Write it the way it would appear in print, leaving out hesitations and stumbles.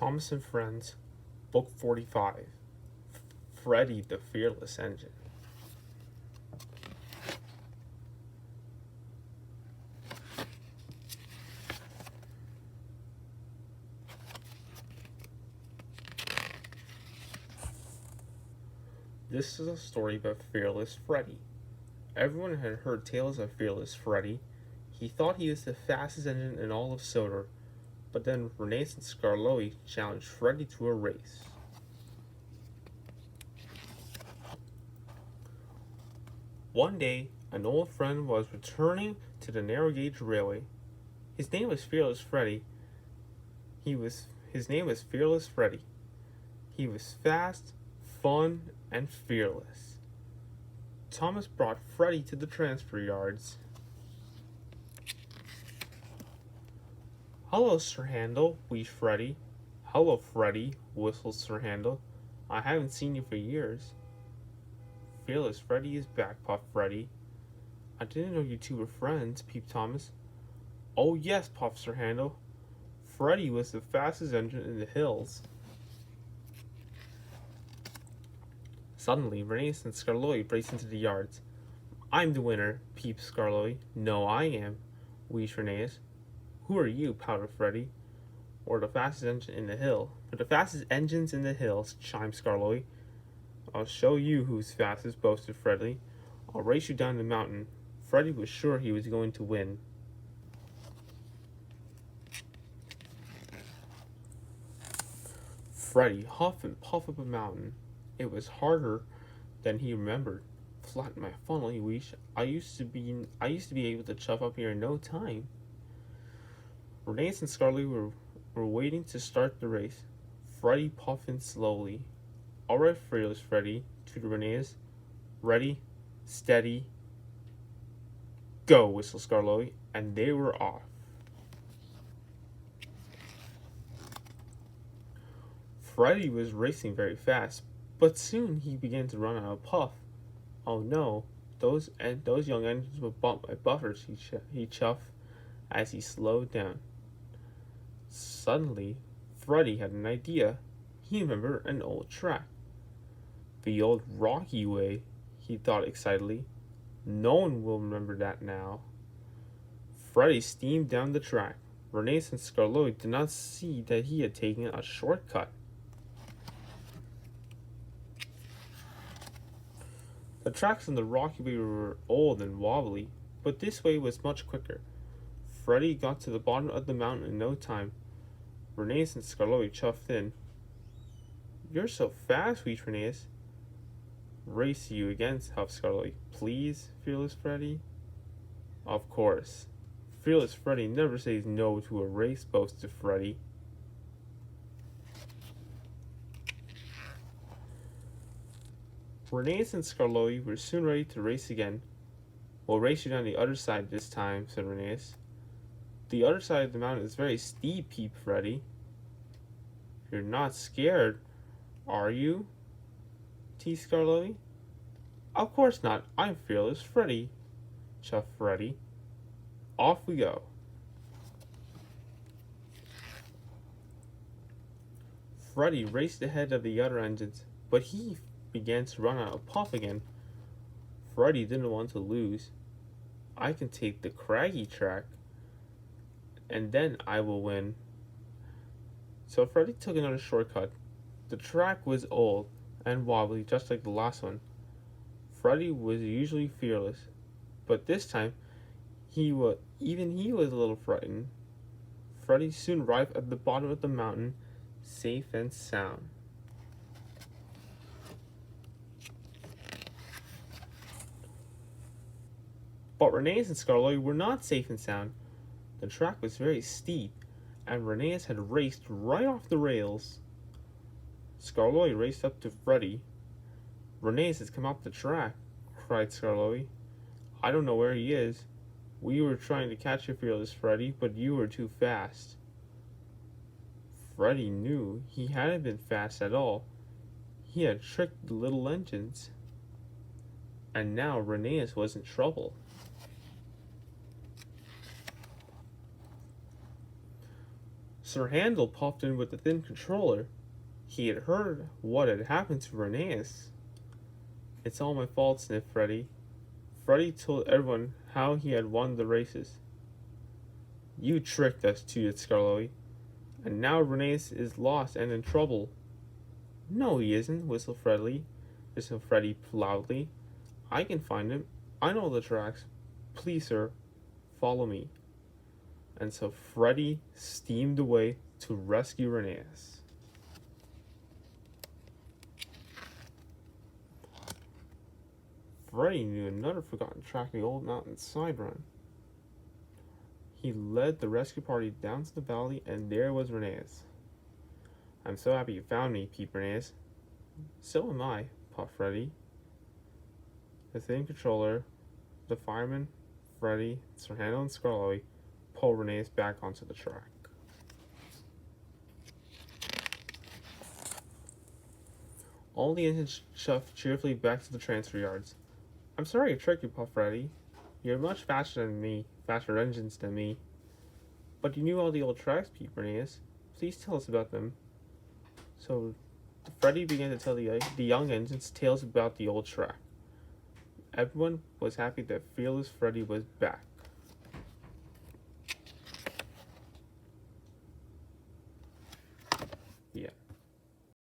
Thomas and Friends, Book 45, Freddy the Fearless Engine. This is a story about Fearless Freddy. Everyone had heard tales of Fearless Freddy. He thought he was the fastest engine in all of Sodor, but then Renaissance and Scarloey challenged Freddy to a race. One day, an old friend was returning to the narrow gauge railway. His name was Fearless Freddy. His name was Fearless Freddy. He was fast, fun, and fearless. Thomas brought Freddy to the transfer yards. "Hello, Sir Handel," wheezed Freddy. "Hello, Freddy," whistled Sir Handel. "I haven't seen you for years." "Fearless Freddy is back," puffed Freddy. "I didn't know you two were friends," peeped Thomas. "Oh yes," puffed Sir Handel. "Freddy was the fastest engine in the hills." Suddenly, Renaissance and Scarloey raced into the yards. "I'm the winner," peeped Scarloey. "No, I am," wheezed Renaissance. "Who are you?" pouted Freddy. "We're the fastest engine in the hill. We're the fastest engines in the hills," chimed Scarloey. "I'll show you who's fastest," boasted Freddy. "I'll race you down the mountain." Freddy was sure he was going to win. Freddy huffed and puffed up a mountain. It was harder than he remembered. "Flatten my funnel," he wheezed. I used to be able to chuff up here in no time." Renaissance and Scarlet were waiting to start the race. Freddy puffing slowly. "All right, Fearless Freddy," tutored Renaissance. "Ready, steady, go," whistled Scarlet, and they were off. Freddy was racing very fast, but soon he began to run out of puff. "Oh no, those young engines will bump my buffers," he chuffed as he slowed down. Suddenly, Freddy had an idea. He remembered an old track. "The old Rocky Way," he thought excitedly. "No one will remember that now." Freddy steamed down the track. Renaissance and Scarloey did not see that he had taken a shortcut. The tracks on the Rocky Way were old and wobbly, but this way was much quicker. Freddy got to the bottom of the mountain in no time. Renaissance and Scarloey chuffed in. "You're so fast," wheezed Renaissance. "Race you again," huffed Scarloey. "Please, Fearless Freddy?" "Of course. Fearless Freddy never says no to a race," boasted Freddy. Renaissance and Scarloey were soon ready to race again. "We'll race you down the other side this time," said Renaissance. "The other side of the mountain is very steep," peeped Freddy. "You're not scared, are you?" teased Scarloey. "Of course not. I'm Fearless Freddy," chuffed Freddy. "Off we go." Freddy raced ahead of the other engines, but he began to run out of puff again. Freddy didn't want to lose. "I can take the craggy track, and then I will win." So Freddy took another shortcut. The track was old and wobbly, just like the last one. Freddy was usually fearless, but this time he was a little frightened. Freddy soon arrived at the bottom of the mountain, safe and sound. But Renaissance and Scarlet were not safe and sound. The track was very steep, and Renaissance had raced right off the rails. Scarlet raced up to Freddy. "Renaissance has come off the track," cried Scarlet. "I don't know where he is. We were trying to catch you, Fearless Freddy, but you were too fast." Freddy knew he hadn't been fast at all. He had tricked the little engines. And now Renaissance was in trouble. Sir Handel popped in with the thin controller. He had heard what had happened to Reneus. It's all my fault, sniffed Freddy. Freddy told everyone how he had won the races. You tricked us, tooted Scarloey. And now Reneus is lost and in trouble. No, he isn't, whistled Freddy loudly. I can find him. I know the tracks. Please, sir, follow me. And so Freddy steamed away to rescue Reneus. Freddy knew another forgotten track in the old mountain side run. He led the rescue party down to the valley, and there was Reneus. I'm so happy you found me, peeped Reneus. So am I, puffed Freddy. The thin controller, the fireman, Freddy, Sir Handel, and Scarloey pulled Reneus back onto the track. All the engines shoved cheerfully back to the transfer yards. I'm sorry I tricked you, puffed Freddy. You're much faster engines than me. But you knew all the old tracks, peeped Reneus. Please tell us about them. So Freddy began to tell the young engines tales about the old track. Everyone was happy that fearless Freddy was back.